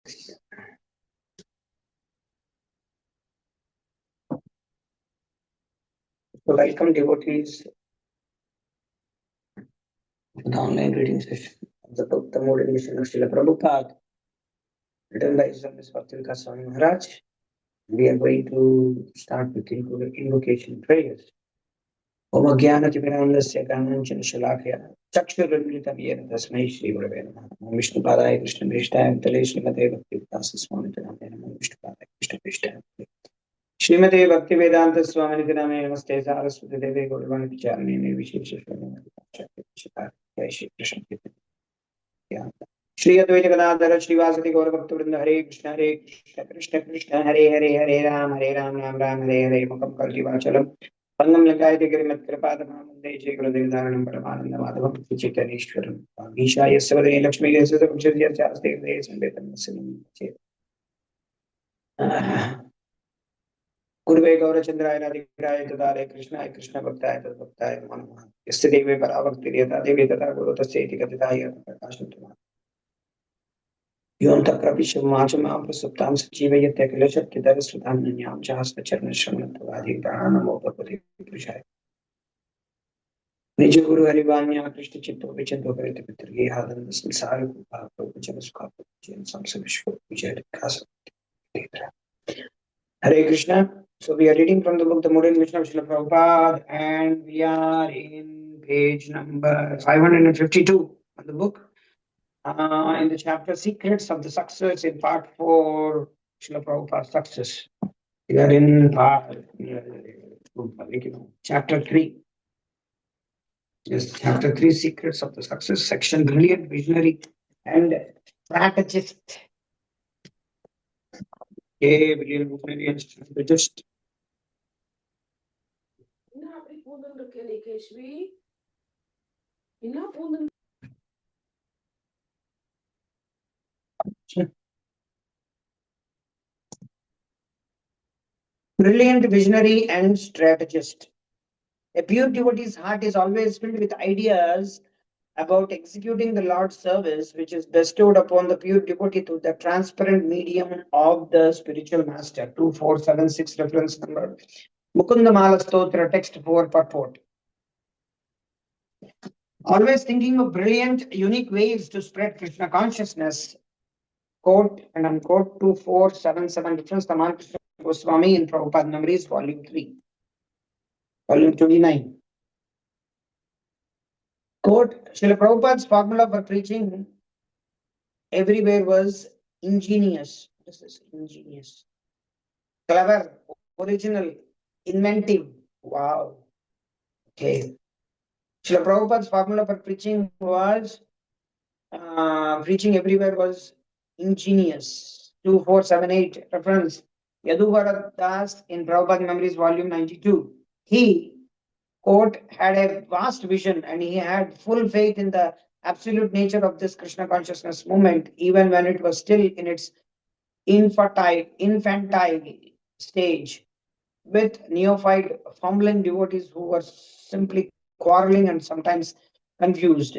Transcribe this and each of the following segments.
So welcome devotees to the online reading session of the book The Mode and Mission of Srila Prabhupada, written by His Holiness Bhaktivedanta Swami Maharaj. We are going to start with invocation prayers. Om Jnana-timirandasya Gyananjana Shalakya Chakshurunmilitam Yena Tasmai Shri Gurave Namaha. Om Vishnupadaya Krishna Prishthaya Bhutale Srimate Bhaktivedanta Swami Namaha. Om Vishnupadaya Krishna Prishthaya Srimate Bhaktivedanta Swami Namaha. Namaste Saraswati Deve Gaurvani Picharani Nirvishesha Jai Shri Krishna Shri Advaita Gadadhara Srivasati Gaura Bhaktivinoda Hare Krishna Krishna Krishna Hare Hare Hare Ram Ram Ram Hare Hare Mukam Kalti Vachalam Pangam Lagayate Girimat Kripadamam Deje Gurudevaranam Paramananda Madhavam Chitanishwaram Isha Yasavadani Lakshmi Yasavadani Lakshmi Yasavadani Sanbetam Silam Guruve Gaurachandraya Radhikraya Tadare Krishnaya Krishna Bhaktaya Tadbhaktaya Namaha Yastadeve Paravakti Yata Devi Tata Guru Tasyeti Katitaya Prakashantama Yonta Pravisha Machama Prasuptam Sajivayate Kilashakti Darasudam Nanyam Jahasta Charna Shramanatavadi Pranamo Bhagavati Purushaya Nija Guru Harivanya Krishna Chitto Vichanto Parita Pitrgi Hadan Samsara Kupa Prabhupada Sukha Pujan Samsavishwa Vijay Kasa Hare Krishna. So we are reading from the book The Mode and Mission of Srila Prabhupada, and we are in page number 552 of the book. In the chapter Secrets of the Success in part 4, Srila Prabhupada's Success. We are in chapter 3. Yes, chapter 3, Secrets of the Success, section Brilliant Visionary and Strategist. Okay, Brilliant Visionary and Strategist. Brilliant visionary and strategist. A pure devotee's heart is always filled with ideas about executing the Lord's service, which is bestowed upon the pure devotee through the transparent medium of the spiritual master. 2476 reference number. Mukunda Mala Stotra, text 4 purport. Always thinking of brilliant, unique ways to spread Krishna consciousness. Quote and unquote 2477 reference Taman Krishna Goswami in Prabhupada Memories, Volume 3, Volume 29. Quote, Srila Prabhupada's formula for preaching everywhere was ingenious. What is this? Ingenious. Clever, original, inventive. Wow. Okay. Srila Prabhupada's formula for preaching was preaching everywhere was ingenious. 2478 reference. Yaduvara Das in Prabhupada Memories, Volume 92. He, quote, had a vast vision and he had full faith in the absolute nature of this Krishna consciousness movement, even when it was still in its infantile stage, with neophyte fumbling devotees who were simply quarreling and sometimes confused.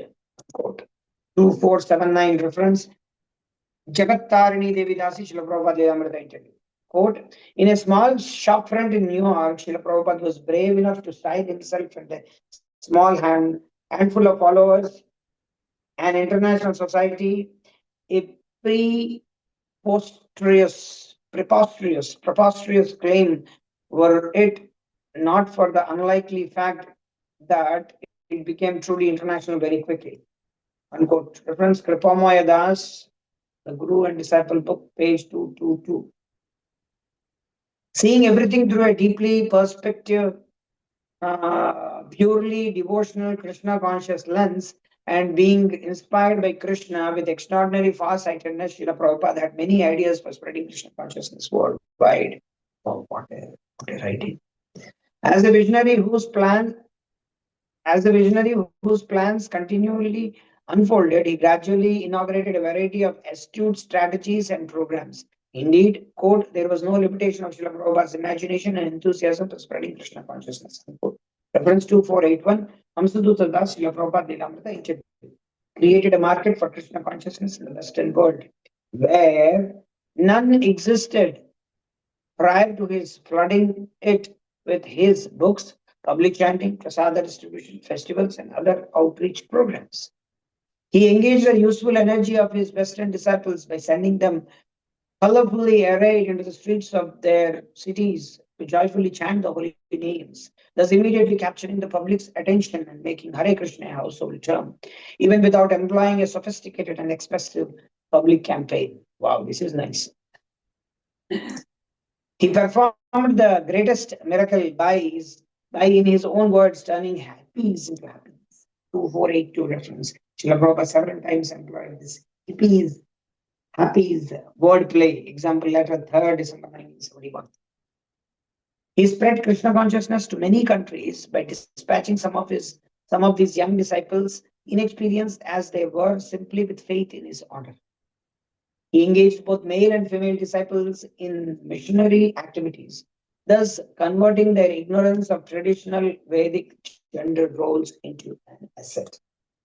Quote, 2479 reference. Jagat-tarini Devi Dasi Srila Prabhupada Vedamrita interview. Quote, in a small shop front in New York, Srila Prabhupada was brave enough to style himself and a small handful of followers, an international society, a preposterous claim, were it not for the unlikely fact that it became truly international very quickly. Unquote. Reference Kripamoya Das, The Guru and Disciple Book, page 222. Seeing everything through a deeply perspective, purely devotional Krishna conscious lens, and being inspired by Krishna with extraordinary farsightedness, Srila Prabhupada had many ideas for spreading Krishna consciousness worldwide. Oh, what a writing! As a visionary whose plans continually unfolded, he gradually inaugurated a variety of astute strategies and programs. Indeed, quote, there was no limitation of Srila Prabhupada's imagination and enthusiasm for spreading Krishna consciousness. Unquote. Reference 2481, Hamsadutta Das, Srila Prabhupada Lilamrita, created a market for Krishna consciousness in the Western world. where none existed prior to his flooding it with his books, public chanting, prasada distribution, festivals, and other outreach programs. He engaged the useful energy of his Western disciples by sending them colorfully arrayed into the streets of their cities to joyfully chant the holy names, thus immediately capturing the public's attention and making Hare Krishna a household term, even without employing a sophisticated and expressive public campaign. Wow, this is nice. He performed the greatest miracle by in his own words, turning happies into happiness. 2482 reference. Srila Prabhupada several times employed this happies wordplay. Example letter 3rd December 1971. He spread Krishna consciousness to many countries by dispatching some of these young disciples, inexperienced as they were, simply with faith in his order. He engaged both male and female disciples in missionary activities, thus converting their ignorance of traditional Vedic gender roles into an asset.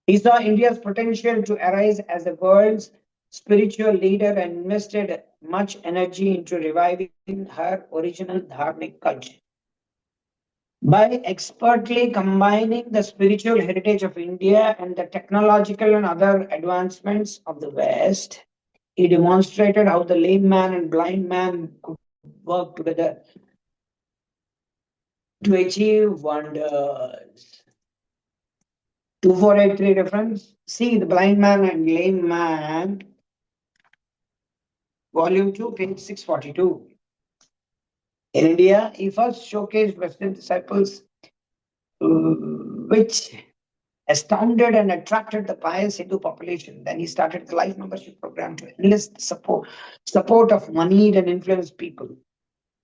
He saw India's potential to arise as the world's spiritual leader and invested much energy into reviving her original dharmic culture. By expertly combining the spiritual heritage of India and the technological and other advancements of the West, he demonstrated how the lame man and blind man could work together to achieve wonders. 2483 reference. See the blind man and lame man, volume 2, page 642. In India, he first showcased Western disciples, which astounded and attracted the pious Hindu population. Then he started the life membership program to enlist support of moneyed and influenced people.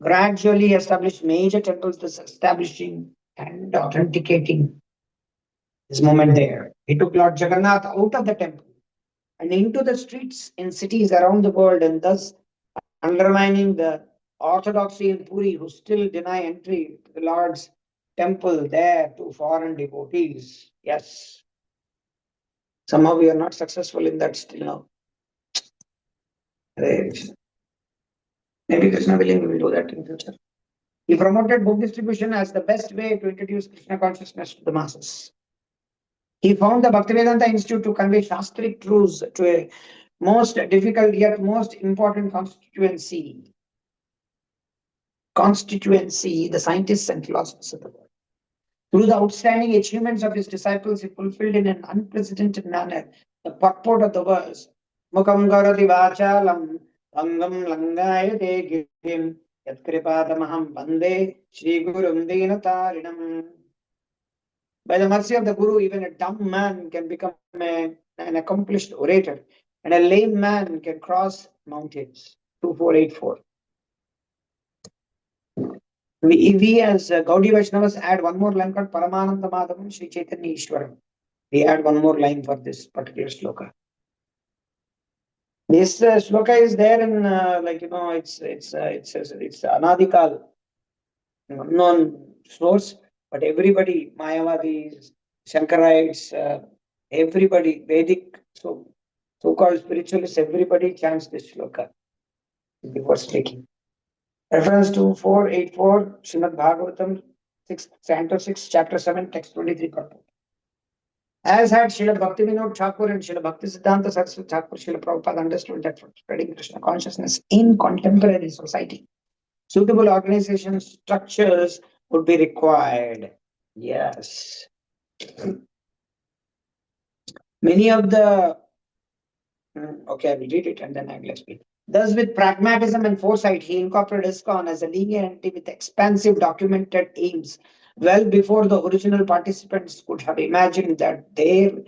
Gradually established major temples, thus establishing and authenticating his movement there. He took Lord Jagannath out of the temple and into the streets in cities around the world, and thus undermining the orthodoxy in Puri, who still deny entry to the Lord's temple there to foreign devotees. Yes. Somehow we are not successful in that still now. Maybe Krishna willing, we will do that in future. He promoted book distribution as the best way to introduce Krishna consciousness to the masses. He found the Bhaktivedanta Institute to convey Shastric truths to a most difficult yet most important constituency, the scientists and philosophers of the world. Through the outstanding achievements of his disciples, he fulfilled in an unprecedented manner the purport of the verse, Mukam Garati Vachalam Angam Langayate Girim Yatkripadamaham Bande Shri Gurum Dinatarinam. By the mercy of the Guru, even a dumb man can become an accomplished orator, and a lame man can cross mountains. 2484. We as Gaudiya Vaishnavas add one more line called Paramananda Madhavam Sri Chaitanya Ishwaram. We add one more line for this particular sloka. This sloka is there in it's Anadikal, unknown source, but everybody, Mayavadis, Shankarites, everybody, Vedic, so-called spiritualists, everybody chants this sloka before speaking. Reference to 484, Srimad Bhagavatam, 6, Canto 6, Chapter 7, Text 23, purport. As had Srila Bhaktivinoda Thakur and Srila Bhaktisiddhanta Saraswati Thakur, Srila Prabhupada understood that for spreading Krishna consciousness in contemporary society, suitable organization structures would be required. Yes. Many of the okay, I will read it and then I will explain. Thus, with pragmatism and foresight, he incorporated ISKCON as a linear entity with expansive documented aims well before the original participants could have imagined that their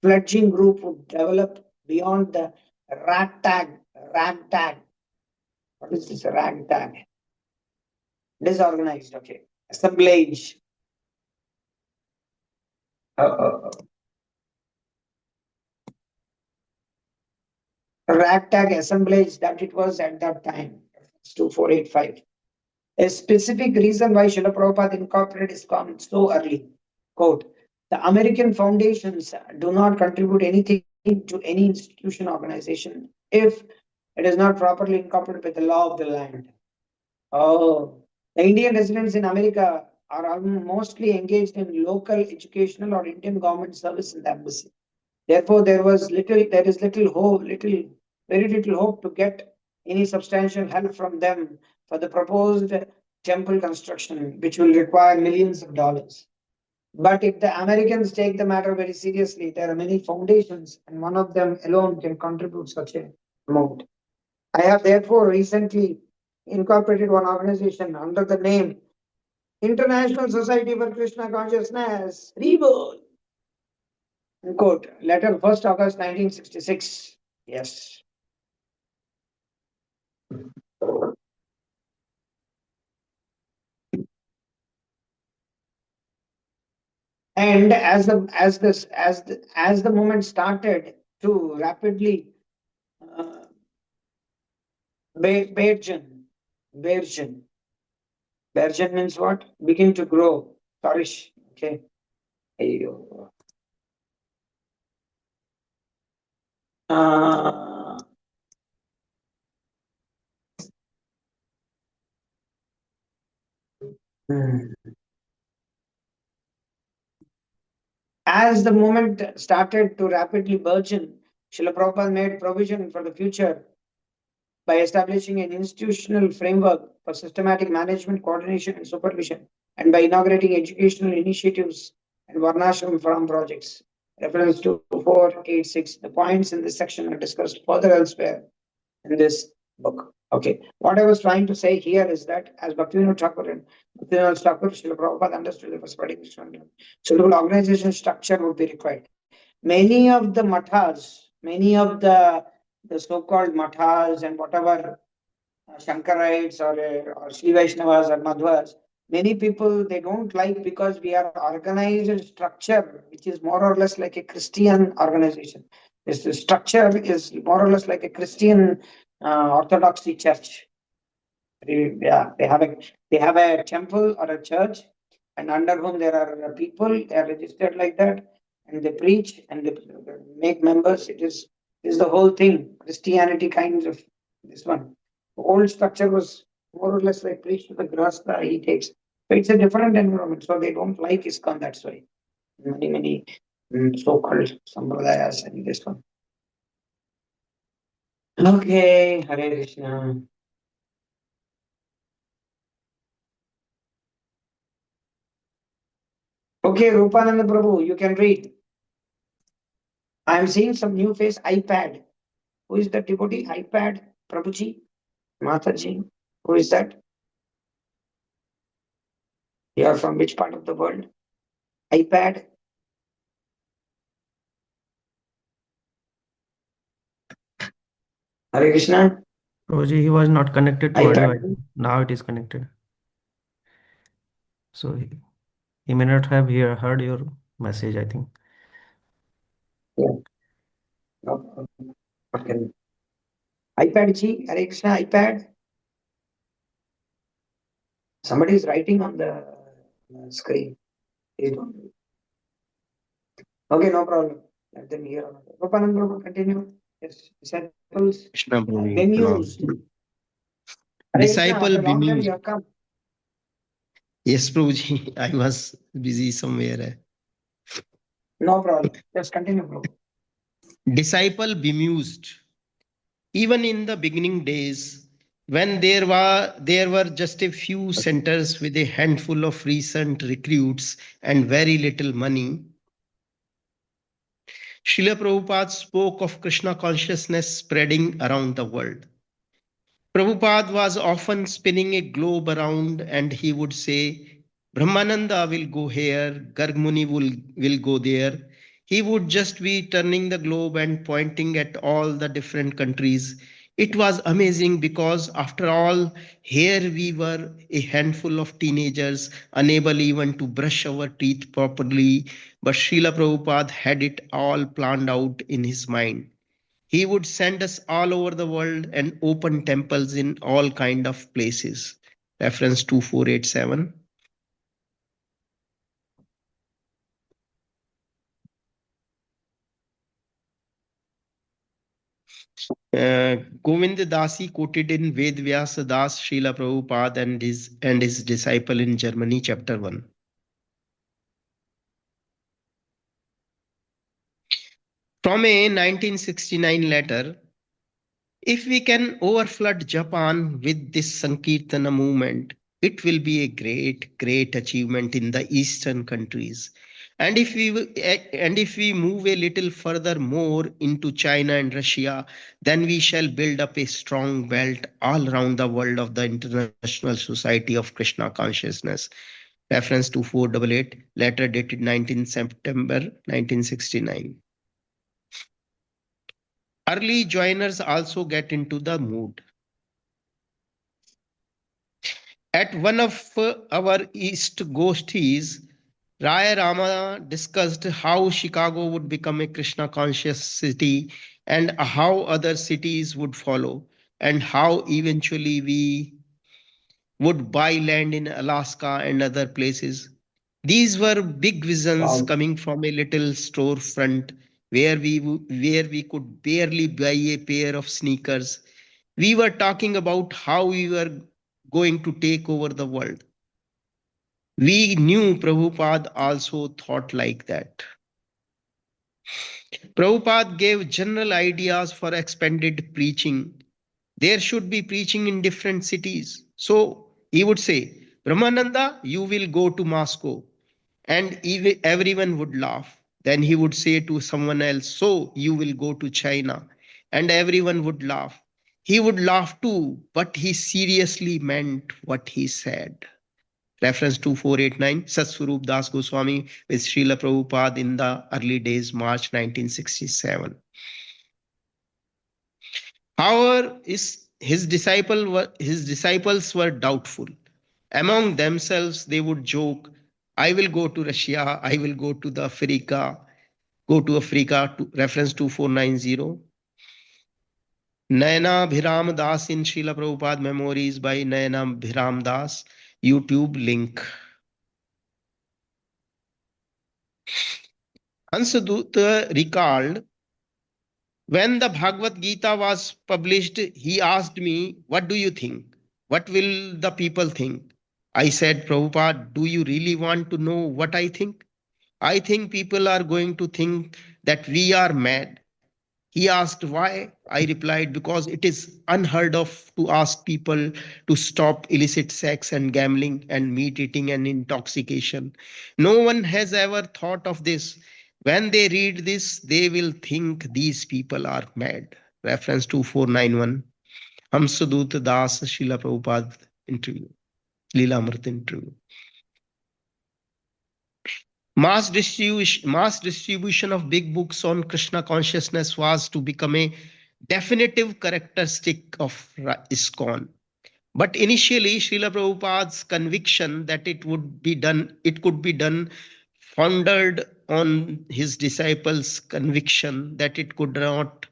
fledgling group would develop beyond the ragtag. What is this ragtag? Disorganized, okay. Assemblage. Ragtag assemblage that it was at that time. 2485. A specific reason why Srila Prabhupada incorporated ISKCON so early. Quote, the American foundations do not contribute anything to any institution organization if It is not properly incorporated with the law of the land. Oh, the Indian residents in America are mostly engaged in local educational or Indian government service in the embassy. Therefore, there is little hope, very little hope to get any substantial help from them for the proposed temple construction, which will require millions of dollars. But if the Americans take the matter very seriously, there are many foundations, and one of them alone can contribute such an amount. I have therefore recently incorporated one organization under the name International Society for Krishna Consciousness. Rebirth. Quote, letter 1st August 1966. Yes. And as the movement started to rapidly uh, burgeon, burgeon, burgeon means what? Begin to grow, flourish. Okay. Ayyo. Uh, hmm. As the movement started to rapidly burgeon, Srila Prabhupada made provision for the future by establishing an institutional framework for systematic management, coordination, and supervision, and by inaugurating educational initiatives and Varnashram farm projects. Reference to 486. The points in this section are discussed further elsewhere in this book. Okay. What I was trying to say here is that as Bhaktivinoda Thakur and Bhaktivinoda Thakur, Srila Prabhupada understood the prosperity suitable organization structure would be required. Many of the mathas, many of the so-called mathas and whatever Shankarites or Sri Vaishnavas or Madhvas, many people they don't like because we are organized structure which is more or less like a Christian organization. This structure is more or less like a Christian Orthodoxy church. Yeah, they have a temple or a church, and under whom there are people. They are registered like that, and they preach and they make members. It is the whole thing. Christianity kind of this one. The old structure was more or less like preach to the grasta he takes. So it's a different environment. So they don't like ISKCON. That's why many so-called sampradayas and this one. Okay, Hare Krishna. Okay, Rupananda Prabhu, you can read. I am seeing some new face, iPad. Who is that devotee? iPad, Prabhuji, Mataji. Who is that? You are from which part of the world? iPad. Hare Krishna. Roji, he was not connected to audio. iPad. Now it is connected. So he may not have heard your message, I think. Yeah. No. Okay. iPad ji. Hare Krishna. iPad. Somebody is writing on the screen. Please don't. Okay, no problem. Let them hear. Rupananda Prabhu, continue. Yes, disciples Krishna Prabhu, bemused. Pranam. Hare Krishna. Disciple After a long time bemused. you have come. Yes, Prabhuji, I was busy somewhere. No problem. Just continue, Prabhu. Disciple bemused. Even in the beginning days, when there were just a few centers with a handful of recent recruits and very little money, Srila Prabhupada spoke of Krishna consciousness spreading around the world. Prabhupada was often spinning a globe around and he would say, Brahmananda will go here, Gargmuni will go there. He would just be turning the globe and pointing at all the different countries. It was amazing because, after all, here we were a handful of teenagers, unable even to brush our teeth properly. But Srila Prabhupada had it all planned out in his mind. He would send us all over the world and open temples in all kind of places. Reference 2487. Govind Dasi quoted in Ved Vyasa Das Srila Prabhupada and his disciple in Germany, chapter 1. From a 1969 letter, if we can overflood Japan with this Sankirtana movement, it will be a great achievement in the eastern countries. And if we move a little further more into China and Russia, then we shall build up a strong belt all around the world of the International Society of Krishna Consciousness. Reference to 488, letter dated 19 September 1969. Early joiners also get into the mood. At one of our East Gostis, Raya Rama discussed how Chicago would become a Krishna conscious city and how other cities would follow, and how eventually we would buy land in Alaska and other places. These were big visions Wow. coming from a little storefront where we could barely buy a pair of sneakers. We were talking about how we were going to take over the world. We knew Prabhupada also thought like that. Prabhupada gave general ideas for expanded preaching. There should be preaching in different cities. So he would say, Brahmananda, you will go to Moscow. And everyone would laugh. Then he would say to someone else, so you will go to China. And everyone would laugh. He would laugh too, but he seriously meant what he said. Reference 2489, Satswarup Das Goswami with Srila Prabhupada in the early days, March 1967. However, his disciples were doubtful. Among themselves, they would joke, I will go to Russia, I will go to Africa, reference 2490. Nayana Bhiram Das in Srila Prabhupada Memories by Nayana Bhiram Das, YouTube link. Hansadut recalled, when the Bhagavad Gita was published, he asked me, what do you think? What will the people think? I said, Prabhupada, do you really want to know what I think? I think people are going to think that we are mad. He asked why. I replied, because it is unheard of to ask people to stop illicit sex and gambling and meat eating and intoxication. No one has ever thought of this. When they read this, they will think these people are mad. Reference 2491. Hamsadut Das Srila Prabhupada interview. Leela Amrit interview. Mass distribution of big books on Krishna consciousness was to become a definitive characteristic of ISKCON. But initially, Srila Prabhupada's conviction that it could be done, founded on his disciples' conviction that it couldn't.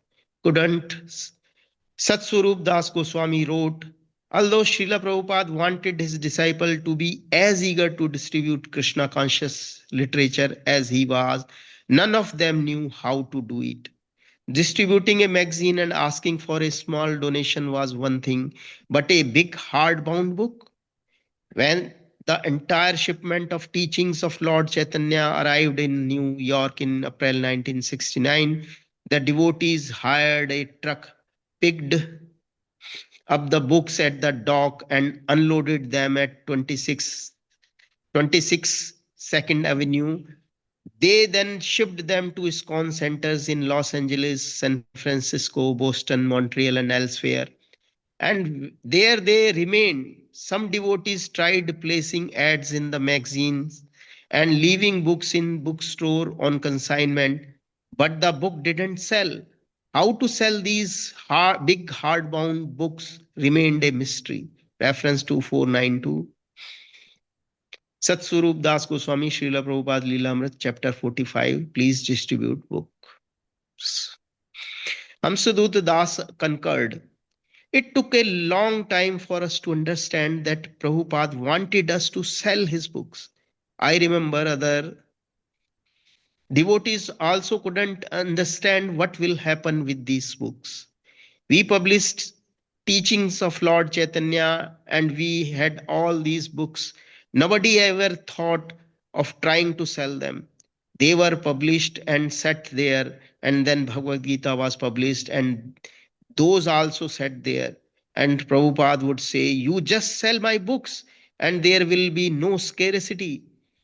Satswarup Das Goswami wrote, although Srila Prabhupada wanted his disciple to be as eager to distribute Krishna conscious literature as he was, none of them knew how to do it. Distributing a magazine and asking for a small donation was one thing, but a big hardbound book? When the entire shipment of teachings of Lord Chaitanya arrived in New York in April 1969, the devotees hired a truck, picked up the books at the dock and unloaded them at 26 2nd Avenue. They then shipped them to ISKCON centers in Los Angeles, San Francisco, Boston, Montreal, and elsewhere. And there they remained. Some devotees tried placing ads in the magazines and leaving books in bookstore on consignment, but the book didn't sell. How to sell these big hardbound books remained a mystery. Reference 2492. Satswarup Das Goswami Srila Prabhupada Leela chapter 45. Please distribute books. Hamsadut Das concurred. It took a long time for us to understand that Prabhupada wanted us to sell his books. I remember other devotees also couldn't understand what will happen with these books. We published teachings of Lord Chaitanya and we had all these books. Nobody ever thought of trying to sell them. They were published and sat there, and then Bhagavad Gita was published, and those also sat there. And Prabhupada would say, "You just sell my books, and there will be no scarcity."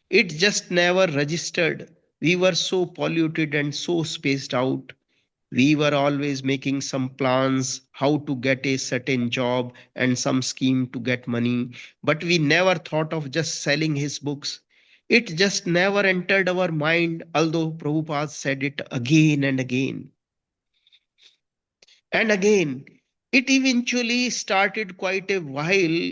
It just never registered. We were so polluted and so spaced out. We were always making some plans how to get a certain job and some scheme to get money, but we never thought of just selling his books. It just never entered our mind, although Prabhupada said it again and again. And again, it eventually started quite a while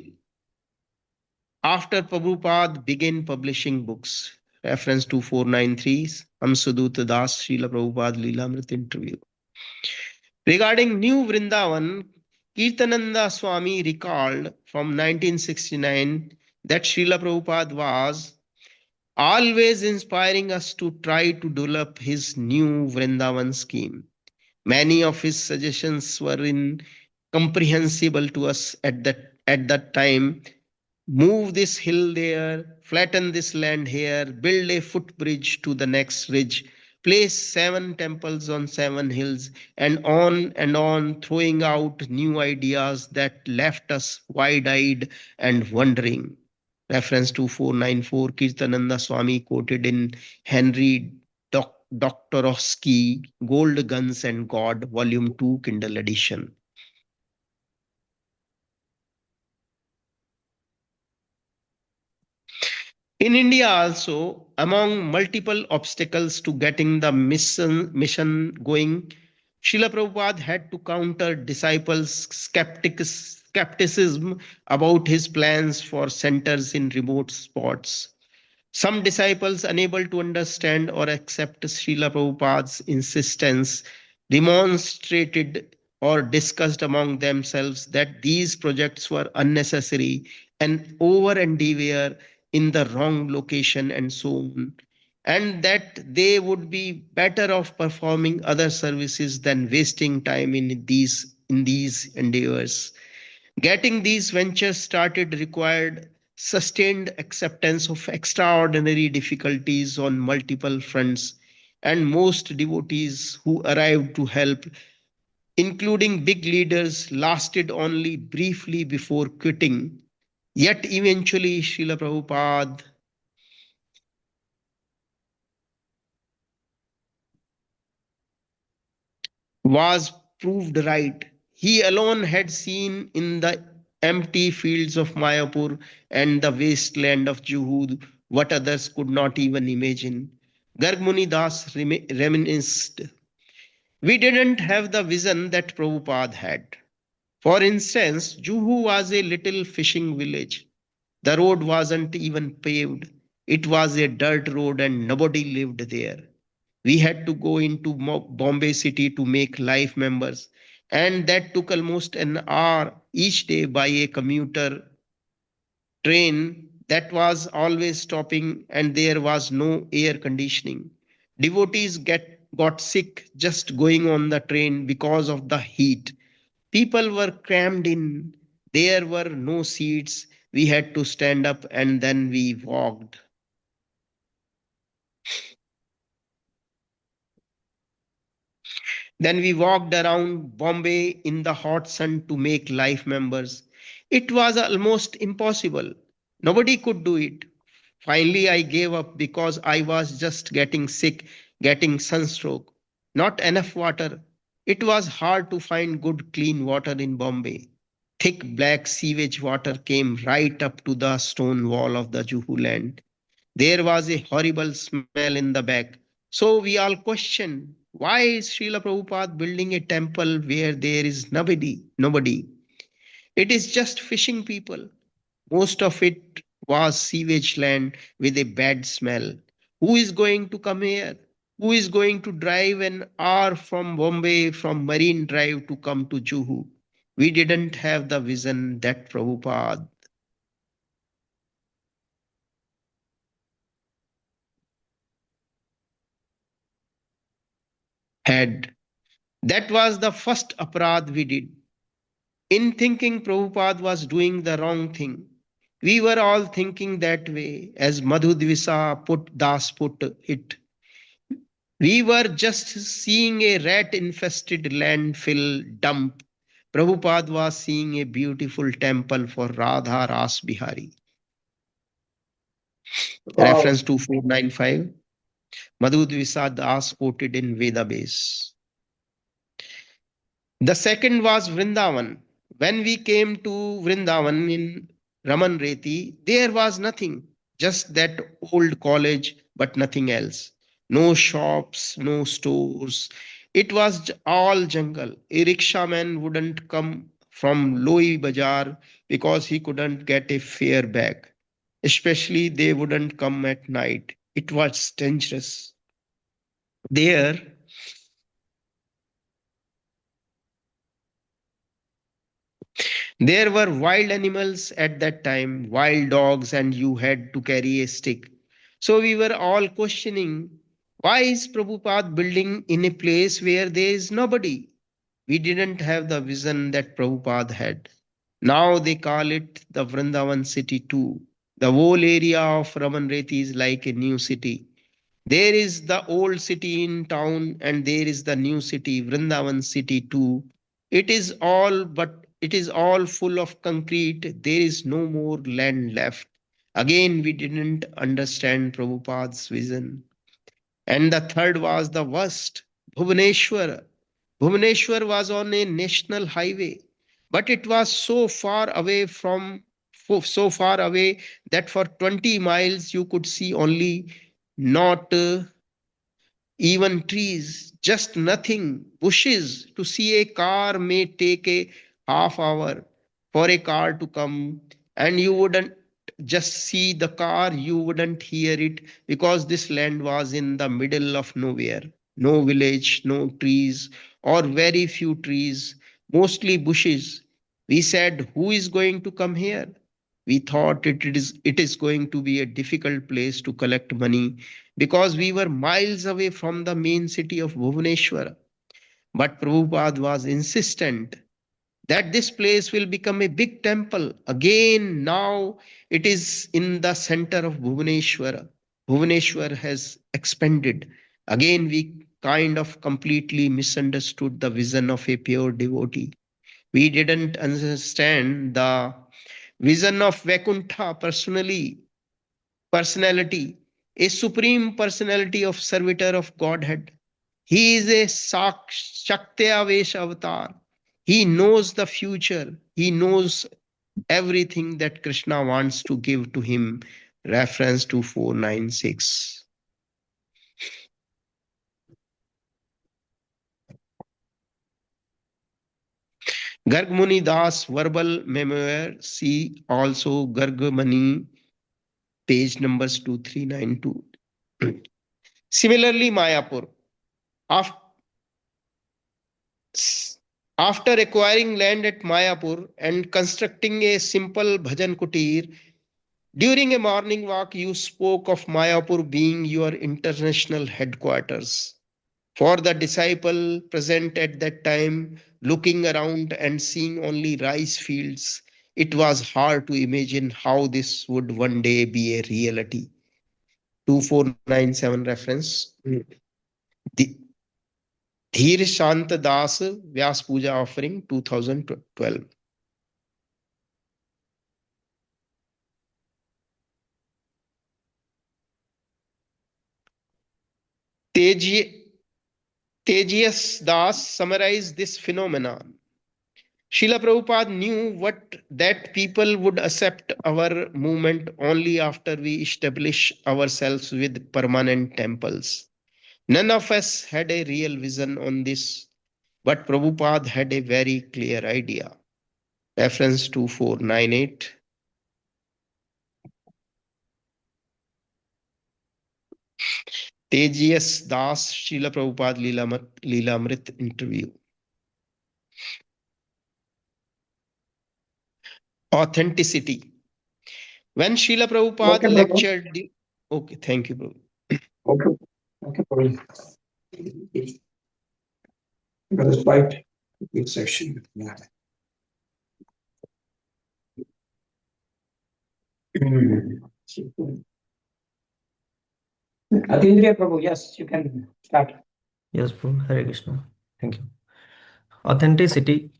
after Prabhupada began publishing books. Reference 2493, Amsuduta Das, Srila Prabhupada Leelamrit interview. Regarding New Vrindavan, Kirtananda Swami recalled from 1969 that Srila Prabhupada was always inspiring us to try to develop his new Vrindavan scheme. Many of his suggestions were incomprehensible to us at that time. Move this hill there, flatten this land here, build a footbridge to the next ridge, place 7 temples on 7 hills, and on, throwing out new ideas that left us wide eyed and wondering. Reference 2494, Kirtananda Swami quoted in Henry Doktorowski, Gold, Guns and God, Volume 2, Kindle edition. In India also, among multiple obstacles to getting the mission going, Srila Prabhupada had to counter disciples' skepticism about his plans for centers in remote spots. Some disciples, unable to understand or accept Srila Prabhupada's insistence, demonstrated or discussed among themselves that these projects were unnecessary and over endeavor in the wrong location and so on, and that they would be better off performing other services than wasting time in these endeavors. Getting these ventures started required sustained acceptance of extraordinary difficulties on multiple fronts, and most devotees who arrived to help, including big leaders, lasted only briefly before quitting. Yet eventually, Srila Prabhupada was proved right. He alone had seen in the empty fields of Mayapur and the wasteland of Juhud what others could not even imagine. Garg Das reminisced, "We didn't have the vision that Prabhupada had. For instance, Juhu was a little fishing village. The road wasn't even paved. It was a dirt road and nobody lived there. We had to go into Bombay city to make life members, and that took almost an hour each day by a commuter train that was always stopping, and there was no air conditioning. Devotees got sick just going on the train because of the heat. People were crammed in. There were no seats. We had to stand up and then we walked. Then we walked around Bombay in the hot sun to make life members. It was almost impossible. Nobody could do it. Finally, I gave up because I was just getting sick, getting sunstroke. Not enough water. It was hard to find good clean water in Bombay. Thick black sewage water came right up to the stone wall of the Juhu land. There was a horrible smell in the back. So we all questioned, why is Srila Prabhupada building a temple where there is nobody? Nobody. It is just fishing people. Most of it was sewage land with a bad smell. Who is going to come here? Who is going to drive an hour from Bombay from Marine Drive to come to Juhu? We didn't have the vision that Prabhupada had. That was the first aparadh we did. In thinking Prabhupada was doing the wrong thing. We were all thinking that way, as Madhu Dvisa Das put it. We were just seeing a rat infested landfill dump. Prabhupada was seeing a beautiful temple for Radha Ras Bihari. Wow. Reference 2495. Madhu Dvisa Das quoted in Veda Base. The second was Vrindavan. When we came to Vrindavan in Raman Reti, there was nothing, just that old college, but nothing else. No shops, no stores. It was all jungle. A rickshaw-man wouldn't come from Loi Bazaar because he couldn't get a fare back. Especially they wouldn't come at night. It was dangerous. There, there were wild animals at that time, wild dogs, and you had to carry a stick. So we were all questioning, why is Prabhupada building in a place where there is nobody? We didn't have the vision that Prabhupada had. Now they call it the Vrindavan city too. The whole area of Raman Reti is like a new city. There is the old city in town, and there is the new city, Vrindavan city too. It is all full of concrete. There is no more land left. Again, we didn't understand Prabhupada's vision. And the third was the worst, Bhubaneswar. Bhubaneswar was on a national highway, but it was so far away that for 20 miles you could see only not even trees, just nothing, bushes. To see a car may take a half hour for a car to come, and you wouldn't just see the car, you wouldn't hear it because this land was in the middle of nowhere. No village, no trees, or very few trees, mostly bushes. We said, who is going to come here? We thought it is going to be a difficult place to collect money because we were miles away from the main city of Bhubaneswar. But Prabhupada was insistent that this place will become a big temple. Again, now it is in the center of Bhubaneswar. Bhubaneswar has expanded. Again, we kind of completely misunderstood the vision of a pure devotee. We didn't understand the vision of Vaikuntha personality, a supreme personality of servitor of Godhead. He is a Shaktiavesh avatar. He knows the future. He knows everything that Krishna wants to give to him. Reference to 496. Garg Muni Das verbal memoir. See also Garg Muni, page numbers 2392. Similarly, Mayapur. After After acquiring land at Mayapur and constructing a simple bhajan kutir, during a morning walk, you spoke of Mayapur being your international headquarters. For the disciple present at that time, looking around and seeing only rice fields, it was hard to imagine how this would one day be a reality. 2497 reference. The Dhir Shant Das Vyas Puja offering 2012. Tejias Das summarized this phenomenon. Srila Prabhupada knew that people would accept our movement only after we establish ourselves with permanent temples. None of us had a real vision on this, but Prabhupada had a very clear idea. Reference 2498. Tejias Das Srila Prabhupada Leelamrit interview. Authenticity. When Srila Prabhupada Okay, Prabhu. lectured, okay, thank you, Prabhu. Okay, Prabhu. Because it's quite a big section. Yeah. Atindriya Prabhu, yes, you can start. Yes, Prabhu. Hare Krishna. Thank you. Authenticity.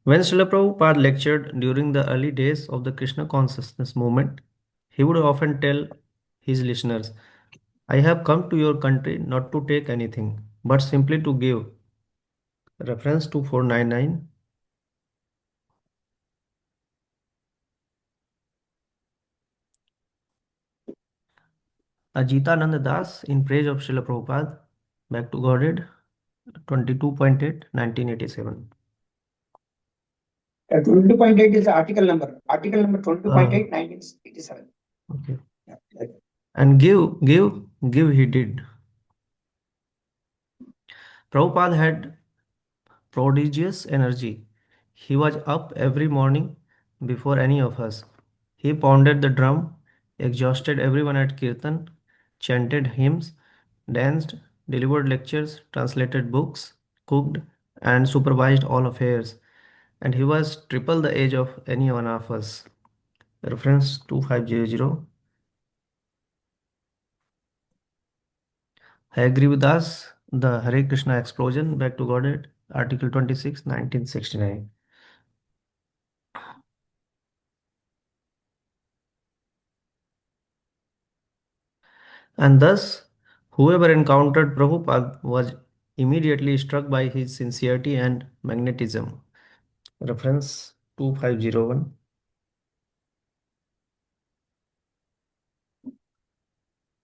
When Srila Prabhupada lectured during the early days of the Krishna consciousness movement, he would often tell his listeners, I have come to your country not to take anything, but simply to give. Reference to 499. Ajitananda Das in praise of Srila Prabhupada, Back to Godhead, 22.8, 1987. 22.8 is the article number. Article number 22.8, 1987. Okay. Yeah. And give he did. Prabhupada had prodigious energy. He was up every morning before any of us. He pounded the drum, exhausted everyone at Kirtan, chanted hymns, danced, delivered lectures, translated books, cooked, and supervised all affairs. And he was triple the age of any one of us. Reference 2500. I agree with us. The Hare Krishna explosion, Back to Godhead, Article 26, 1969. And thus, whoever encountered Prabhupada was immediately struck by his sincerity and magnetism. Reference 2501.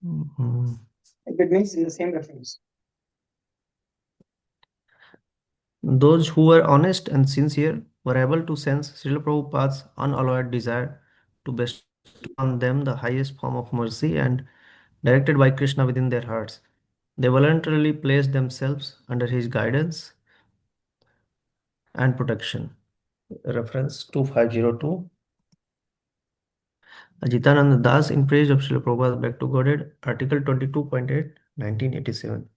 Mhm. It means in the same reference. Those who were honest and sincere were able to sense Srila Prabhupada's unalloyed desire to bestow on them the highest form of mercy, and directed by Krishna within their hearts, they voluntarily placed themselves under his guidance and protection. Reference 2502. Ajitananda Das in praise of Srila Prabhupada, Back to Godhead, Article 22.8, 1987.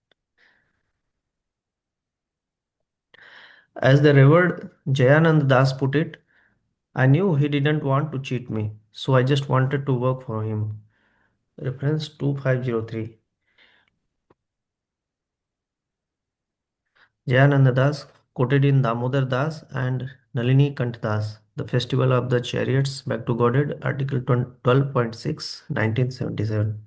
As the Revered Jayananda Das put it, I knew he didn't want to cheat me, so I just wanted to work for him. Reference 2503. Jayananda Das quoted in Damodar Das and Nalini Kant Das, The Festival of the Chariots, Back to Godhead, Article 12.6, 1977.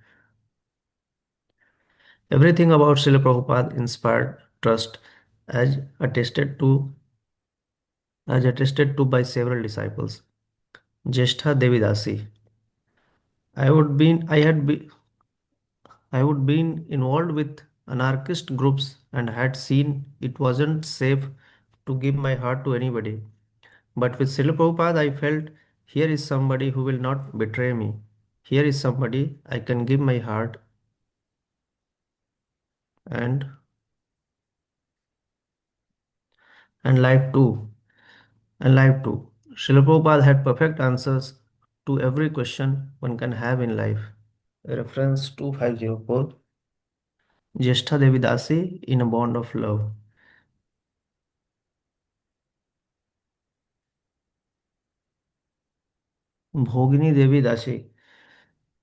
Everything about Srila Prabhupada inspired trust, as attested to by several disciples. Jeshtha Devidasi. I would been involved with anarchist groups and had seen it wasn't safe to give my heart to anybody. But with Srila Prabhupada, I felt here is somebody who will not betray me. Here is somebody I can give my heart and and life too. And life too. Srila Prabhupada had perfect answers to every question one can have in life. Reference 2504. Jeshtha Devidasi in a bond of love. Bhogini Devi Dasi.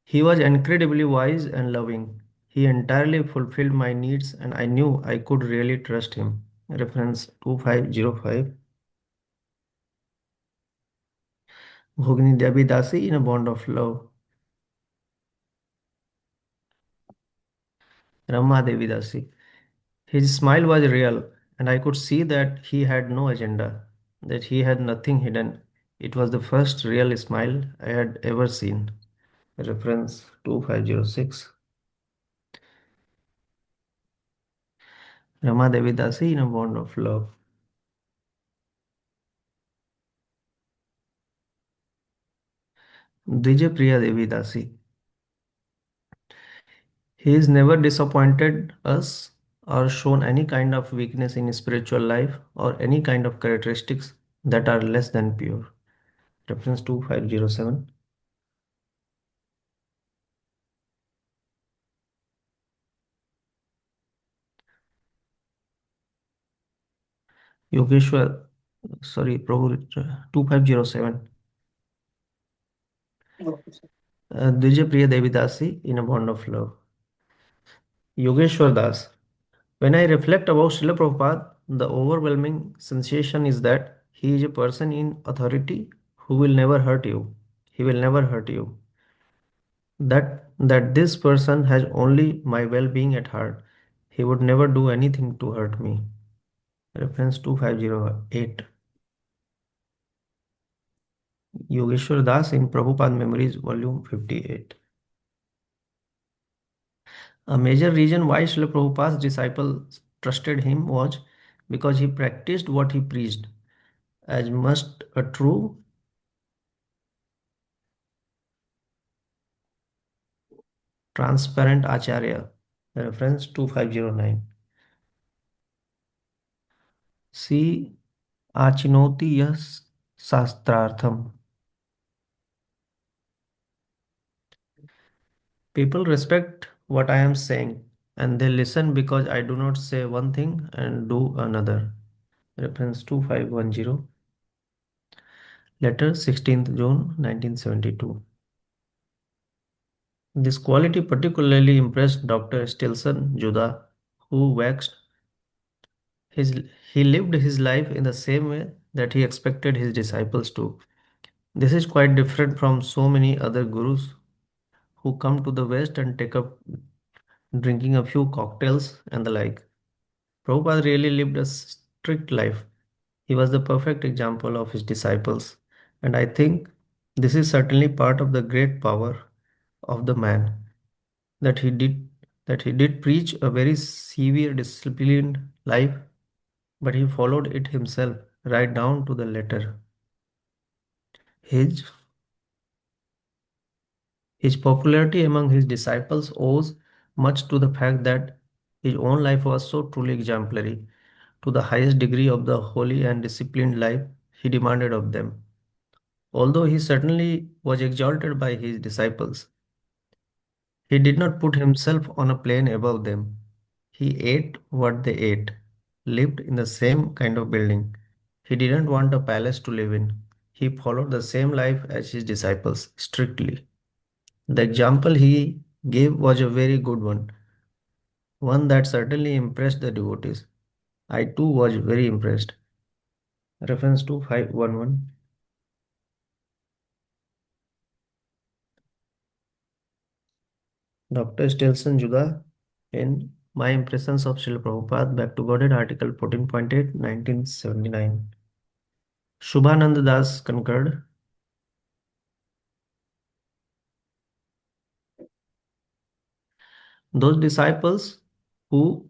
He was incredibly wise and loving. He entirely fulfilled my needs and I knew I could really trust him. Reference 2505. Bhogini Devi Dasi in a bond of love. Rama Devi Dasi. His smile was real and I could see that he had no agenda, that he had nothing hidden. It was the first real smile I had ever seen. Reference 2506. Rama Devi Dasi in a bond of love. Priya Devi Dasi. He has never disappointed us or shown any kind of weakness in spiritual life or any kind of characteristics that are less than pure. Reference 2507. Yogeshwar, sorry, Prabhu, 2507. Okay, sir. Dvija Priya Devidasi in a bond of love. Yogeshwar Das. When I reflect about Srila Prabhupada, the overwhelming sensation is that he is a person in authority who will never hurt you. He will never hurt you. That this person has only my well-being at heart. He would never do anything to hurt me. Reference 2508. Yogeshwar Das in Prabhupada Memories, Volume 58. A major reason why Srila Prabhupada's disciples trusted him was because he practiced what he preached, as must a true, transparent Acharya. Reference 2509. See Achinoti Yas Sastrartham. People respect what I am saying and they listen because I do not say one thing and do another. Reference 2510. Letter 16th June 1972. This quality particularly impressed Dr. Stilson Judah, who waxed his he lived his life in the same way that he expected his disciples to. This is quite different from so many other gurus who come to the West and take up drinking a few cocktails and the like. Prabhupada really lived a strict life. He was the perfect example of his disciples, and I think this is certainly part of the great power of the man that he did that he did preach a very severe disciplined life, but he followed it himself right down to the letter. His his popularity among his disciples owes much to the fact that his own life was so truly exemplary to the highest degree of the holy and disciplined life he demanded of them. Although he certainly was exalted by his disciples, he did not put himself on a plane above them. He ate what they ate, lived in the same kind of building. He didn't want a palace to live in. He followed the same life as his disciples strictly. The example he gave was a very good one that certainly impressed the devotees. I too was very impressed. Reference to 511. Dr. Stelson Judah in My Impressions of Srila Prabhupada Back to Godhead, article 14.8, 1979. Shubhananda Das concurred. Those disciples who,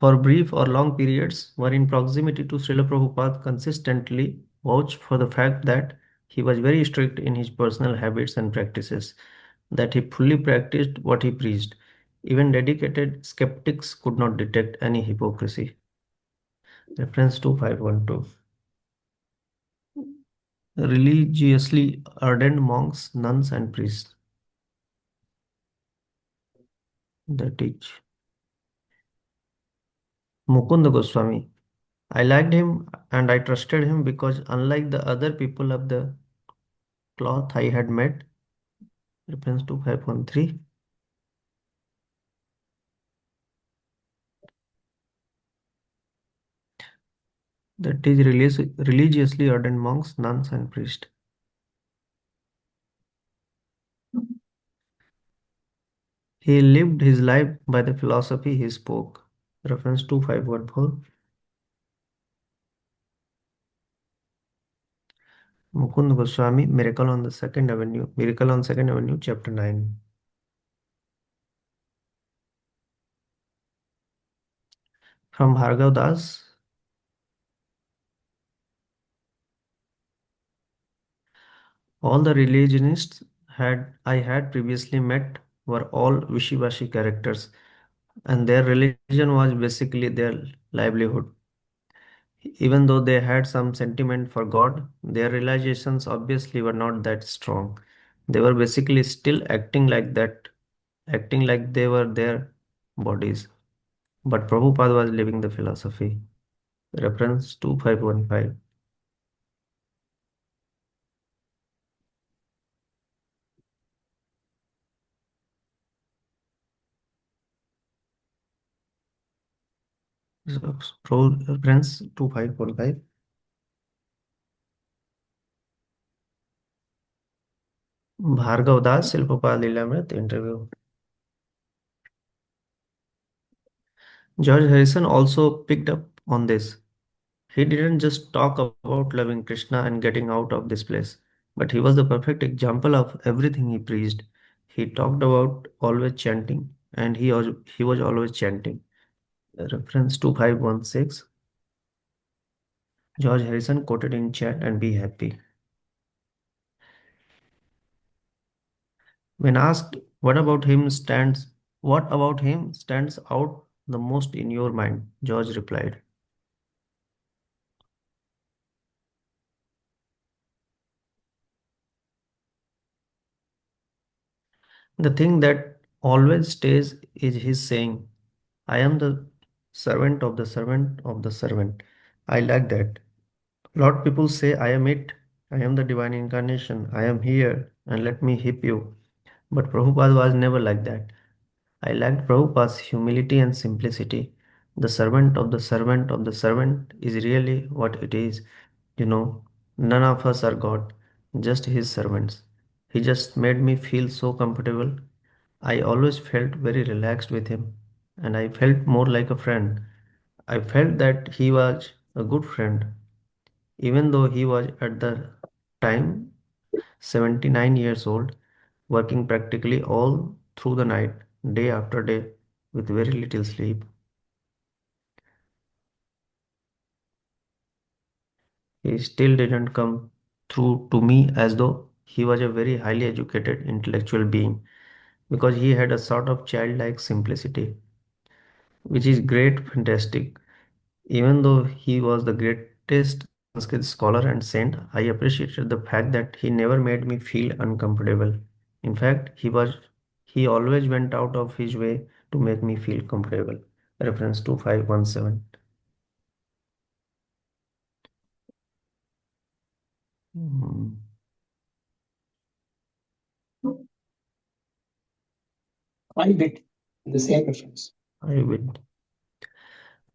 for brief or long periods, were in proximity to Srila Prabhupada consistently vouched for the fact that he was very strict in his personal habits and practices, that he fully practiced what he preached. Even dedicated skeptics could not detect any hypocrisy. Reference to 512. Religiously ardent monks, nuns, and priests. That is Mukunda Goswami. I liked him and I trusted him because, unlike the other people of the cloth I had met, reference to 513, that is religiously ardent monks, nuns, and priests. He lived his life by the philosophy he spoke. Reference to 514. Mukund Goswami, Miracle on Second Avenue, Chapter 9. From Bhargav Das. All the religionists I had previously met were all wishy-washy characters, and their religion was basically their livelihood. Even though they had some sentiment for God, their realizations obviously were not that strong. They were basically still acting like they were their bodies. But Prabhupada was living the philosophy. Reference 2515. Reference 2515. Bhargav Das, Silpapal Lilamrit interview. George Harrison also picked up on this. He didn't just talk about loving Krishna and getting out of this place, but he was the perfect example of everything he preached. He talked about always chanting, and he was always chanting. Reference 2516. George Harrison quoted in chat and be happy. When asked what about him stands out the most in your mind, George replied, the thing that always stays is his saying, I am the servant of the servant of the servant. I like that. A lot of people say, I am it. I am the divine incarnation. I am here and let me hip you. But Prabhupada was never like that. I liked Prabhupada's humility and simplicity. The servant of the servant of the servant is really what it is. You know, none of us are God, just his servants. He just made me feel so comfortable. I always felt very relaxed with him, and I felt more like a friend. I felt that he was a good friend, even though he was at the time 79 years old, working practically all through the night, day after day, with very little sleep. He still didn't come through to me as though he was a very highly educated intellectual being, because he had a sort of childlike simplicity, which is great, fantastic. Even though he was the greatest Sanskrit scholar and saint, I appreciated the fact that he never made me feel uncomfortable. In fact, he always went out of his way to make me feel comfortable. Reference 2517. Hmm, I bit the same reference. I will.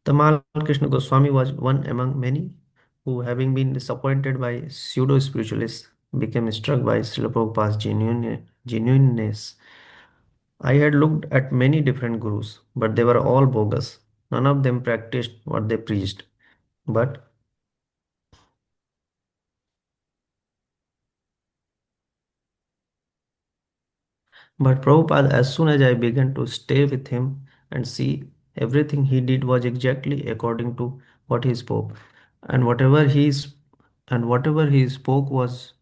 Tamal Krishna Goswami was one among many who, having been disappointed by pseudo spiritualists, became struck by Srila Prabhupada's genuineness. I had looked at many different gurus, but they were all bogus. None of them practiced what they preached. But but Prabhupada, as soon as I began to stay with him and see, everything he did was exactly according to what he spoke. And whatever he spoke was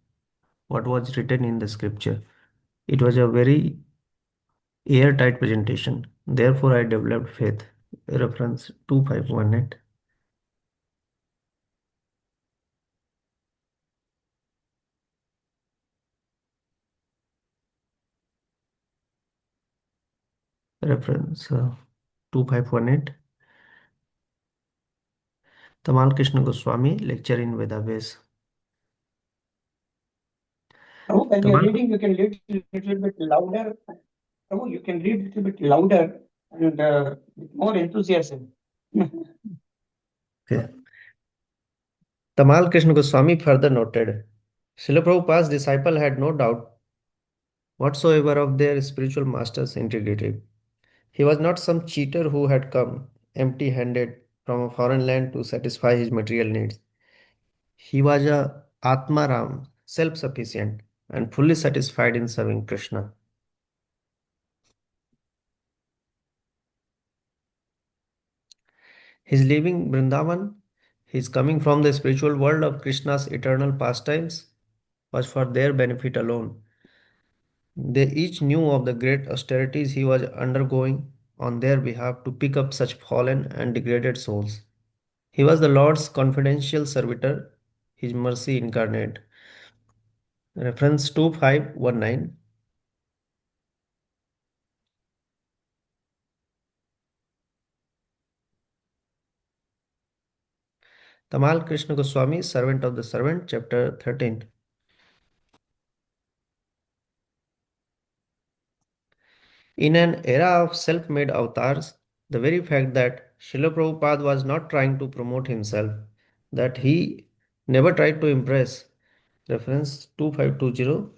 what was written in the scripture. It was a very airtight presentation. Therefore I developed faith. Reference 2518. Reference 2518. Tamal Krishna Goswami lecture in Vedabase. Prabhu, when you're Tamal, reading, you can read a little bit louder. Prabhu, you can read a little bit louder and with more enthusiasm. okay. Tamal Krishna Goswami further noted, Srila Prabhupada's disciple had no doubt whatsoever of their spiritual master's integrity. He was not some cheater who had come empty-handed from a foreign land to satisfy his material needs. He was a Atmaram, self-sufficient, and fully satisfied in serving Krishna. His leaving Vrindavan, his coming from the spiritual world of Krishna's eternal pastimes, was for their benefit alone. They each knew of the great austerities he was undergoing on their behalf to pick up such fallen and degraded souls. He was the Lord's confidential servitor, his mercy incarnate. Reference 2519. Tamal Krishna Goswami, Servant of the Servant, chapter 13. In an era of self-made avatars, the very fact that Srila Prabhupada was not trying to promote himself, that he never tried to impress, reference 2520,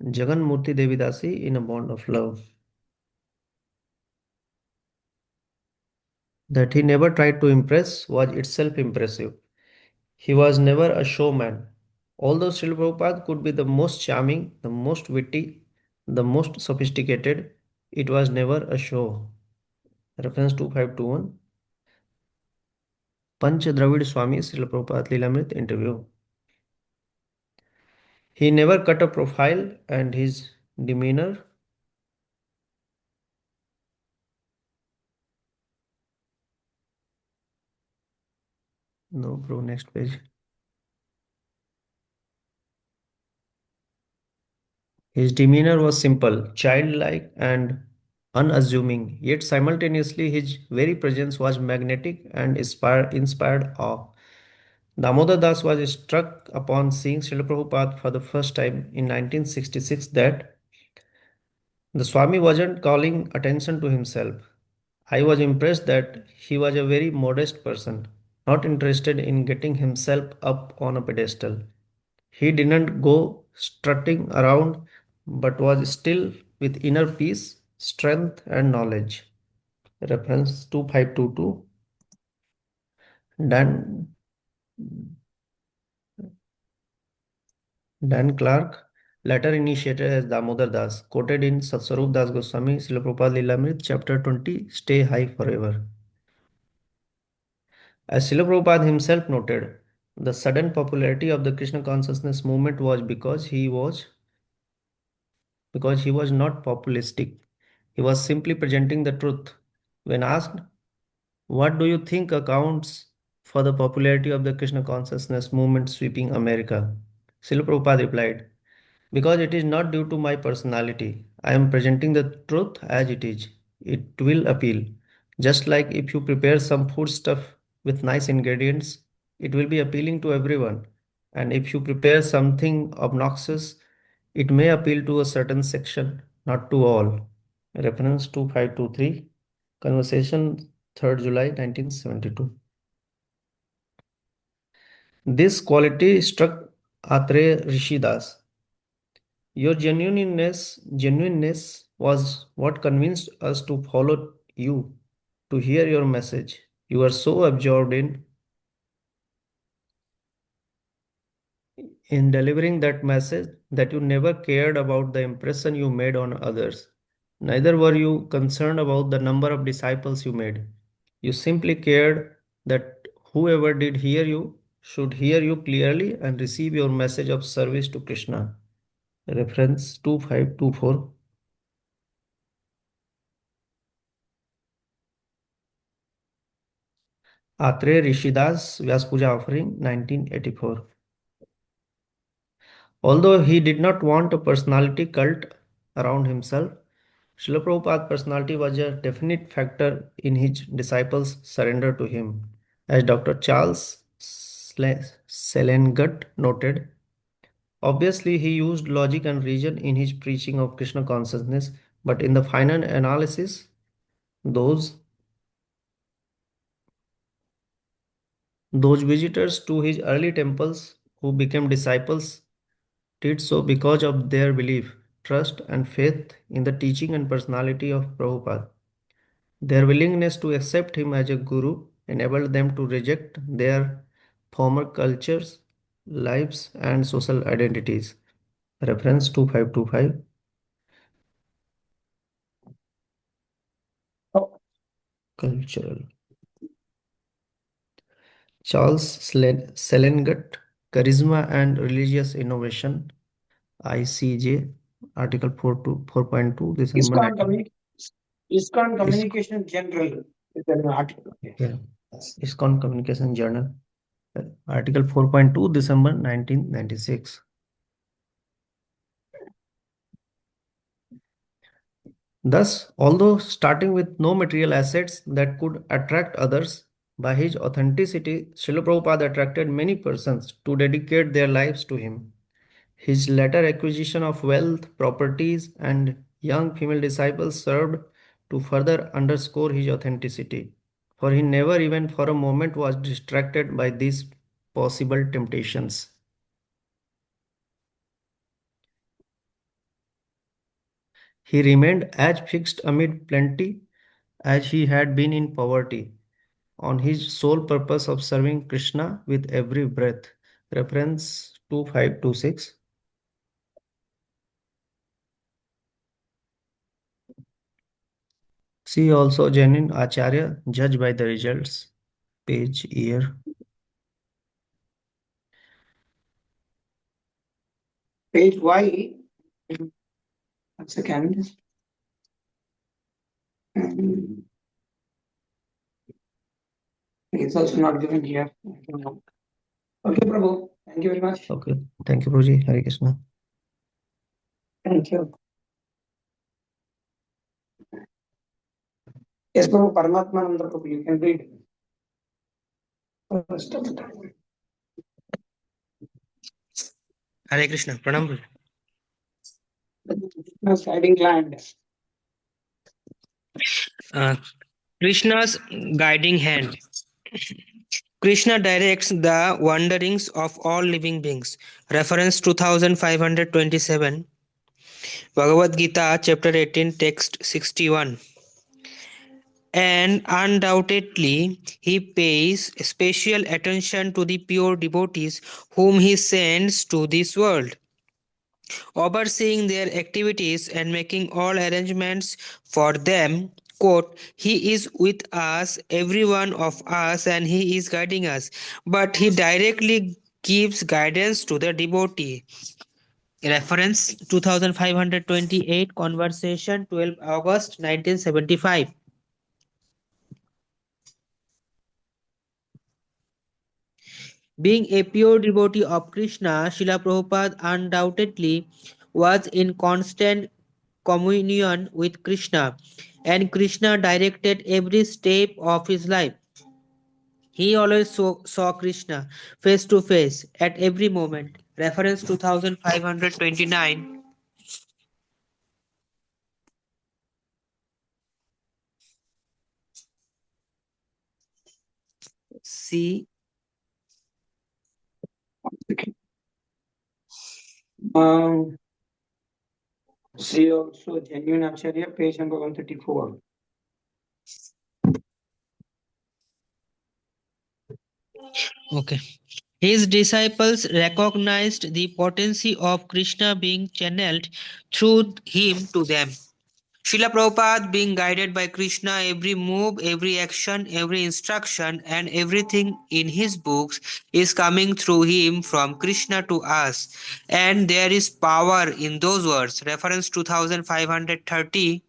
Jagan Murti Devidasi in a bond of love. That he never tried to impress was itself impressive. He was never a showman. Although Srila Prabhupada could be the most charming, the most witty, the most sophisticated, it was never a show. Reference 2521. Panch Dravid Swami Srila Prabhupada Lilamrit interview. He never cut a profile and his demeanor. No, bro, next page. His demeanor was simple, childlike, and unassuming, yet simultaneously his very presence was magnetic and inspired awe. Damodar Das was struck upon seeing Srila Prabhupada for the first time in 1966 that the Swami wasn't calling attention to himself. I was impressed that he was a very modest person, not interested in getting himself up on a pedestal. He didn't go strutting around, but was still with inner peace, strength, and knowledge. Reference 2522. Dan, Dan Clark, later initiated as Damodar Das, quoted in Satswarup Das Goswami, Srila Prabhupada Lilamrit, chapter 20, Stay High Forever. As Srila Prabhupada himself noted, the sudden popularity of the Krishna consciousness movement was because he was not populistic. He was simply presenting the truth. When asked, what do you think accounts for the popularity of the Krishna consciousness movement sweeping America? Srila Prabhupada replied, because it is not due to my personality. I am presenting the truth as it is. It will appeal. Just like if you prepare some food stuff with nice ingredients, it will be appealing to everyone. And if you prepare something obnoxious, it may appeal to a certain section, not to all. Reference 2523. Conversation 3rd July 1972. This quality struck Atre Rishidas. Your genuineness was what convinced us to follow you, to hear your message. You were so absorbed in delivering that message that you never cared about the impression you made on others. Neither were you concerned about the number of disciples you made. You simply cared that whoever did hear you should hear you clearly and receive your message of service to Krishna. Reference 2524. Atre Rishidas Vyas Puja offering 1984. Although he did not want a personality cult around himself, Srila Prabhupada's personality was a definite factor in his disciples' surrender to him. As Dr. Charles Selengut noted, obviously he used logic and reason in his preaching of Krishna consciousness, but in the final analysis, those visitors to his early temples who became disciples did so because of their belief, trust, and faith in the teaching and personality of Prabhupada. Their willingness to accept him as a guru enabled them to reject their former cultures, lives, and social identities. Reference 2525. Oh, Cultural. Charles Selengut, Charisma and Religious Innovation, ICJ, Article 4.2, December ISKCON 19. ISKCON Communication General is an article. Yeah. ISKCON Communication Journal, Article 4.2, December 1996. Thus, although starting with no material assets that could attract others, by his authenticity, Srila Prabhupada attracted many persons to dedicate their lives to him. His later acquisition of wealth, properties, and young female disciples served to further underscore his authenticity, for he never even for a moment was distracted by these possible temptations. He remained as fixed amid plenty as he had been in poverty, on his sole purpose of serving Krishna with every breath. Reference 2526. See also genuine Acharya, judge by the results. Page year. Page Y. 1 second. It's also not given here. Okay, Prabhu. Thank you very much. Okay. Thank you, Prabhuji. Hare Krishna. Thank you. Yes, Prabhu, Paramatmananda Prabhu, you can read. First of the time. Hare Krishna. Pranam. Krishna's guiding land. Krishna's guiding hand. Krishna directs the wanderings of all living beings. Reference 2527. Bhagavad Gita, chapter 18, text 61. And undoubtedly, he pays special attention to the pure devotees whom he sends to this world, overseeing their activities and making all arrangements for them. Quote, he is with us, every one of us, and he is guiding us, but he directly gives guidance to the devotee. Reference 2528, conversation 12 August 1975. Being a pure devotee of Krishna, Srila Prabhupada undoubtedly was in constant communion with Krishna, and Krishna directed every step of his life. He always saw Krishna face to face at every moment. Reference 2529. See See also genuine Acharya, page number 134. Okay. His disciples recognized the potency of Krishna being channeled through him to them. Srila Prabhupada, being guided by Krishna, every move, every action, every instruction, and everything in his books is coming through him from Krishna to us. And there is power in those words. Reference 2530.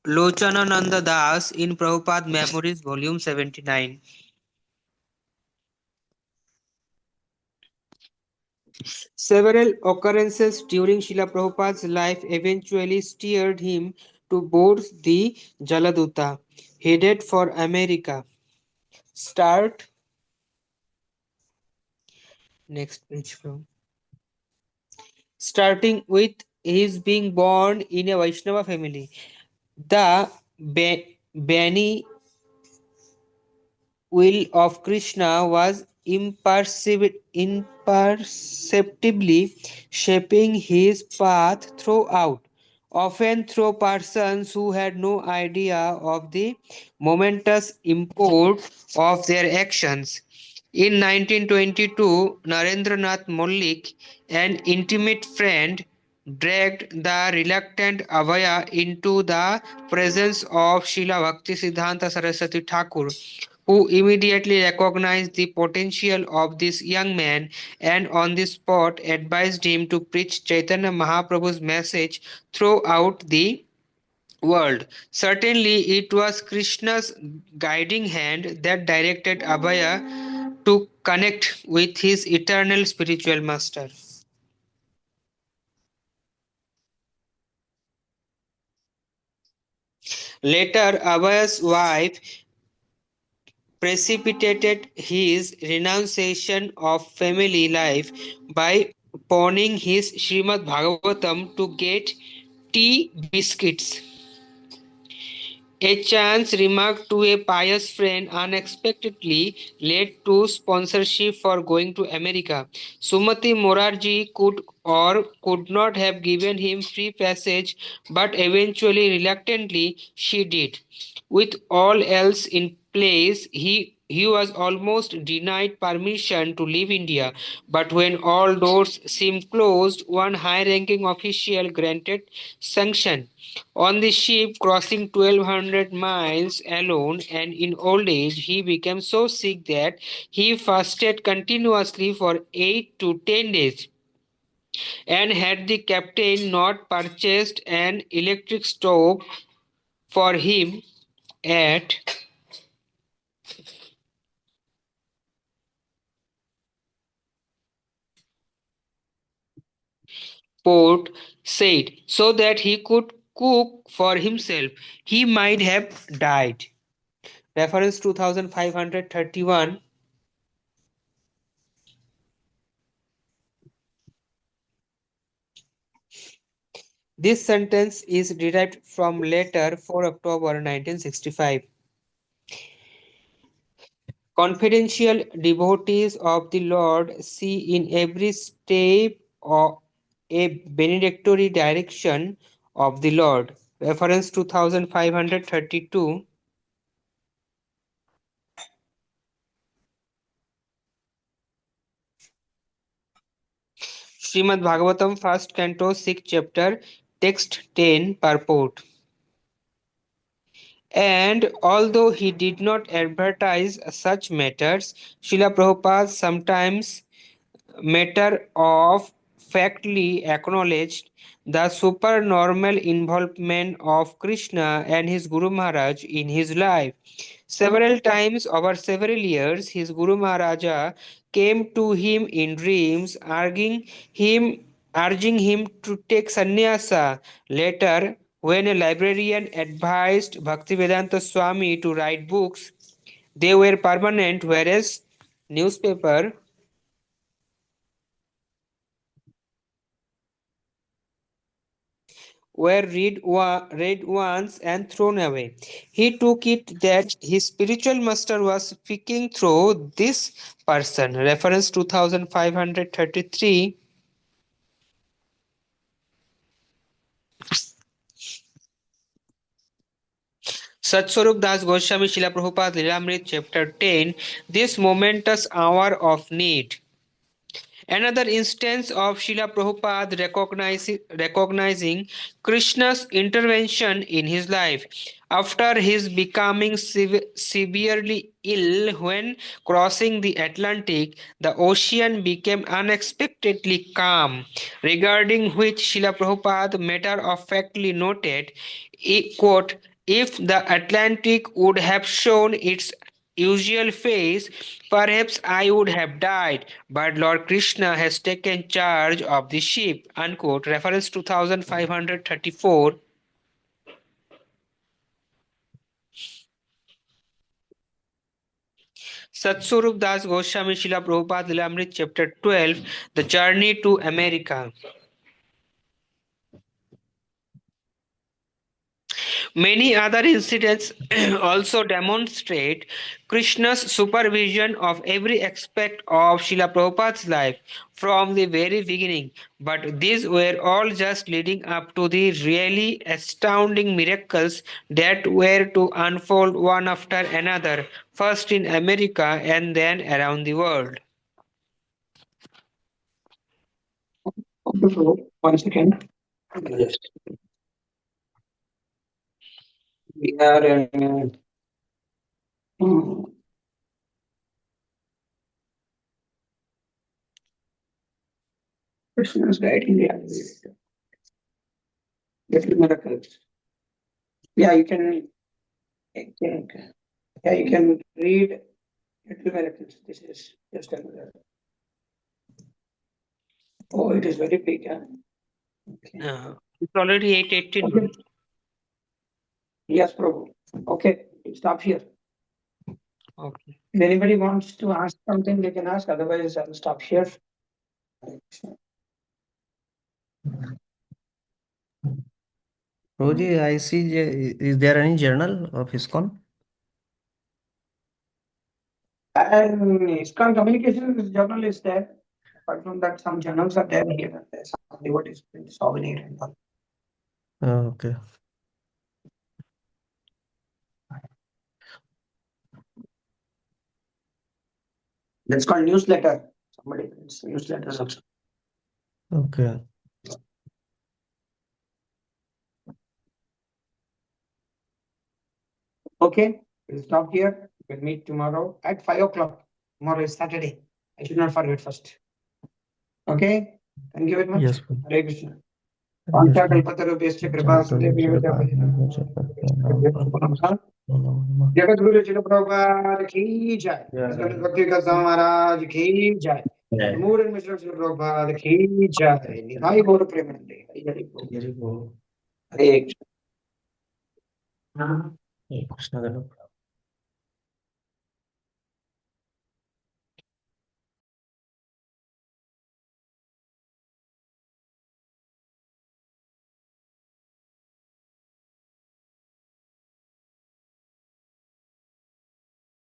Lochanananda Das in Prabhupada Memories, Volume 79. Several occurrences during Srila Prabhupada's life eventually steered him to board the Jaladuta, headed for America. Start next page from. Starting with his being born in a Vaishnava family. The Bani will of Krishna was imperceptibly shaping his path throughout, often through persons who had no idea of the momentous import of their actions. In 1922, Narendranath Mollik, an intimate friend, dragged the reluctant Abhaya into the presence of Srila Bhaktisiddhanta Saraswati Thakur, who immediately recognized the potential of this young man and on the spot advised him to preach Chaitanya Mahaprabhu's message throughout the world. Certainly, it was Krishna's guiding hand that directed Abhaya to connect with his eternal spiritual master. Later, Abhay's wife precipitated his renunciation of family life by pawning his Srimad Bhagavatam to get tea biscuits. A chance remark to a pious friend unexpectedly led to sponsorship for going to America. Sumati Morarji could or could not have given him free passage, but eventually, reluctantly, she did. With all else in place, he was almost denied permission to leave India, but when all doors seemed closed, one high ranking official granted sanction. On the ship crossing 1200 miles alone and in old age, he became so sick that he fasted continuously for 8 to 10 days. And had the captain not purchased an electric stove for him at port said so that he could cook for himself, he might have died. Reference 2531. This sentence is derived from letter 4 October 1965. Confidential devotees of the Lord see in every step of a benedictory direction of the Lord. Reference 2532. Srimad Bhagavatam, first canto, 6th chapter, text 10, purport. And although he did not advertise such matters, Srila Prabhupada sometimes matter of factly acknowledged the supernormal involvement of Krishna and his Guru Maharaj in his life. Several times over several years, his Guru Maharaja came to him in dreams, urging him to take sannyasa. Later, when a librarian advised Bhaktivedanta Swami to write books, they were permanent, whereas newspaper were read once and thrown away. He took it that his spiritual master was speaking through this person. Reference 2533. Satswarup Das Goswami Srila Prabhupada Lilamrit chapter 10. This momentous hour of need. Another instance of Srila Prabhupada recognizing Krishna's intervention in his life. After his becoming severely ill when crossing the Atlantic, the ocean became unexpectedly calm, regarding which Srila Prabhupada matter-of-factly noted, quote, if the Atlantic would have shown its usual face, perhaps I would have died, but Lord Krishna has taken charge of the ship. Unquote. Reference 2534. Satswarup Das Goswami Srila Prabhupada Lilamrit chapter 12. The Journey to America. Many other incidents also demonstrate Krishna's supervision of every aspect of Srila Prabhupada's life from the very beginning, but these were all just leading up to the really astounding miracles that were to unfold one after another, first in America and then around the world. One second. We are Krishna's guiding the little miracles. Yeah, you can. Yeah, you can read little miracles. This is just another. Oh, it is very big. Okay. It's already 8:18. Okay. Yes, Prabhu. Okay, stop here. Okay. If anybody wants to ask something, they can ask. Otherwise, I'll stop here. Prabhuji, I see, is there any journal of ISKCON? And ISKCON communication journal is there. Apart from that, some journals are there here and there. Some devotees print souvenir and all. Oh, okay. That's called newsletter. Somebody prints newsletters also. Okay. Okay, we'll stop here. We'll meet tomorrow at 5 o'clock. Tomorrow is Saturday. I should not forget first. Okay, thank you very much. Yes, Prabhu. Hare Krishna. Hare Krishna. Panchakalpatarubhyascha kripasindebhyavach Namaः. Jagat Guru Srila Prabhupada की जय। जय। भक्ति का महाराज की जय। Mood and mister Srila Prabhupada की जय। निताई गौर प्रेमानंदे। हरि हरि बोल। हरि बोल। हरे कृष्ण। Hare Krishna.